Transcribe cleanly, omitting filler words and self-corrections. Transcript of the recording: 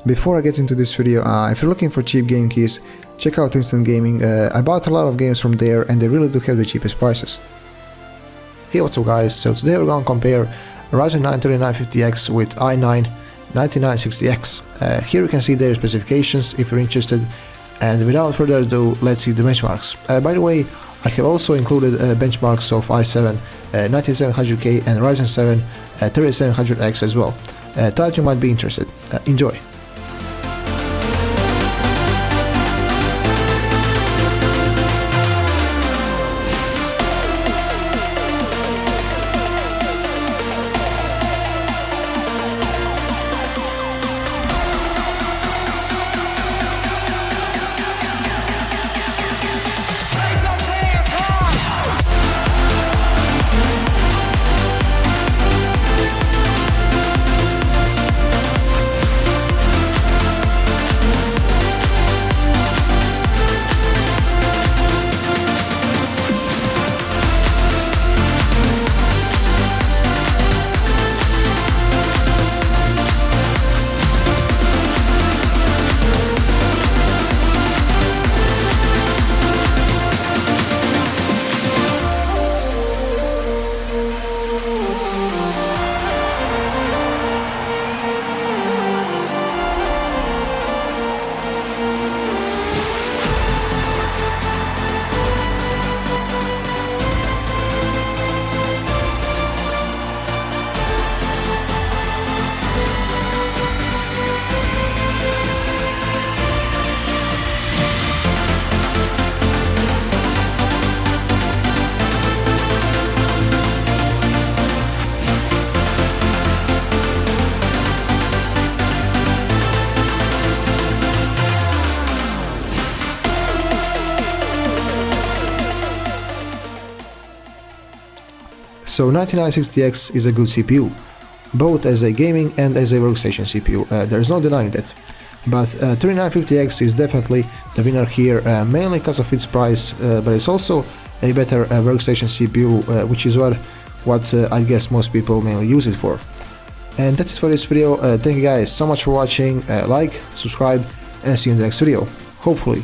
Before I get into this video, if you're looking for cheap game keys, check out Instant Gaming. I bought a lot of games from there and they really do have the cheapest prices. Hey, what's up guys, so today we're going to compare Ryzen 9 3950X with i9-9960X. Here you can see their specifications if you're interested, and without further ado, let's see the benchmarks. By the way, I have also included benchmarks of i7-9700K and Ryzen 7 3700X as well. Thought you might be interested. Enjoy! So 9960X is a good CPU, both as a gaming and as a workstation CPU, there's no denying that. But 3950X is definitely the winner here, mainly because of its price, but it's also a better workstation CPU, which is what I guess most people mainly use it for. And that's it for this video. Thank you guys so much for watching, like, subscribe, and see you in the next video, hopefully.